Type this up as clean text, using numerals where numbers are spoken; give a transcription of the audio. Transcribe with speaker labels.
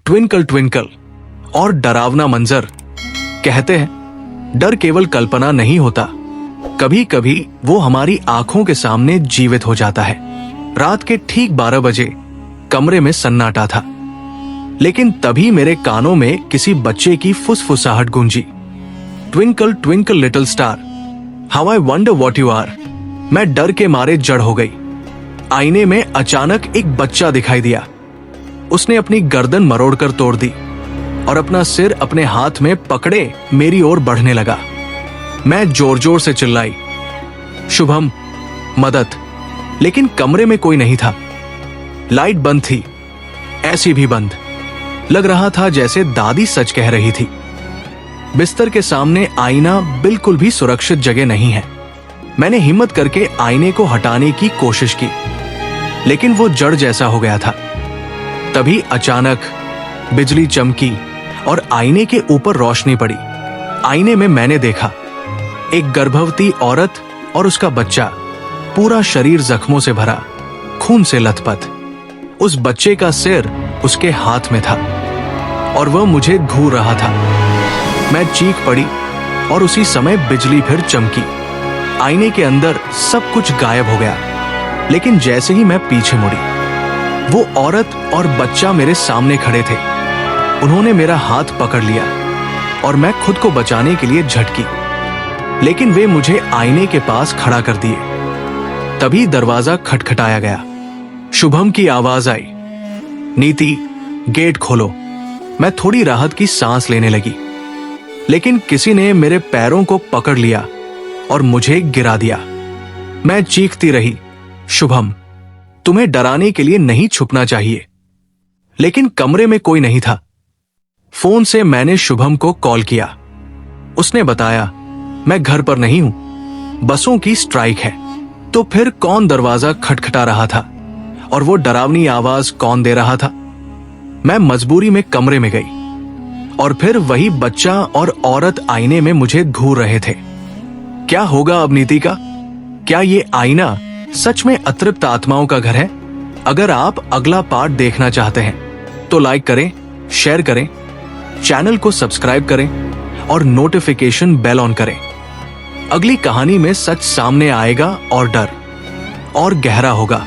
Speaker 1: Twinkle twinkle और डरावना मंजर। कहते हैं डर केवल कल्पना नहीं होता, कभी कभी वो हमारी आंखों के सामने जीवित हो जाता है। रात के ठीक 12 बजे कमरे में सन्नाटा था, लेकिन तभी मेरे कानों में किसी बच्चे की फुसफुसाहट गूंजी। Twinkle twinkle little star, how I wonder what you are. मैं डर के मारे जड़ हो गई। आईने में अचानक एक बच्चा दिखाई दिया। उसने अपनी गर्दन मरोड़कर तोड़ दी और अपना सिर अपने हाथ में पकड़े मेरी ओर बढ़ने लगा। मैं जोर जोर से चिल्लाई, शुभम, मदद। लेकिन कमरे में कोई नहीं था। लाइट बंद थी, ऐसी भी बंद। लग रहा था जैसे दादी सच कह रही थी। बिस्तर के सामने आईना बिल्कुल भी सुरक्षित जगह नहीं है। मैंने हिम्मत करके आईने को हटाने की कोशिश की, लेकिन वो जड़ जैसा हो गया था। तभी अचानक बिजली चमकी और आईने के ऊपर रोशनी पड़ी। आईने में मैंने देखा एक गर्भवती औरत और उसका बच्चा, पूरा शरीर जख्मों से भरा, खून से लथपथ। उस बच्चे का सिर उसके हाथ में था और वह मुझे घूर रहा था। मैं चीख पड़ी और उसी समय बिजली फिर चमकी। आईने के अंदर सब कुछ गायब हो गया। लेकिन जैसे ही मैं पीछे मुड़ी, वो औरत और बच्चा मेरे सामने खड़े थे। उन्होंने मेरा हाथ पकड़ लिया और मैं खुद को बचाने के लिए झटकी, लेकिन वे मुझे आईने के पास खड़ा कर दिए। तभी दरवाजा खटखटाया गया। शुभम की आवाज आई, नीति, गेट खोलो। मैं थोड़ी राहत की सांस लेने लगी, लेकिन किसी ने मेरे पैरों को पकड़ लिया और मुझे गिरा दिया। मैं चीखती रही, शुभम, तुम्हें डराने के लिए नहीं छुपना चाहिए। लेकिन कमरे में कोई नहीं था। फोन से मैंने शुभम को कॉल किया। उसने बताया, मैं घर पर नहीं हूं, बसों की स्ट्राइक है। तो फिर कौन दरवाजा खटखटा रहा था और वो डरावनी आवाज कौन दे रहा था? मैं मजबूरी में कमरे में गई और फिर वही बच्चा और औरत आईने में मुझे घूर रहे थे। क्या होगा अब नीति का? क्या ये आईना सच में अतृप्त आत्माओं का घर है? अगर आप अगला पार्ट देखना चाहते हैं तो लाइक करें, शेयर करें, चैनल को सब्सक्राइब करें और नोटिफिकेशन बेल ऑन करें। अगली कहानी में सच सामने आएगा और डर और गहरा होगा।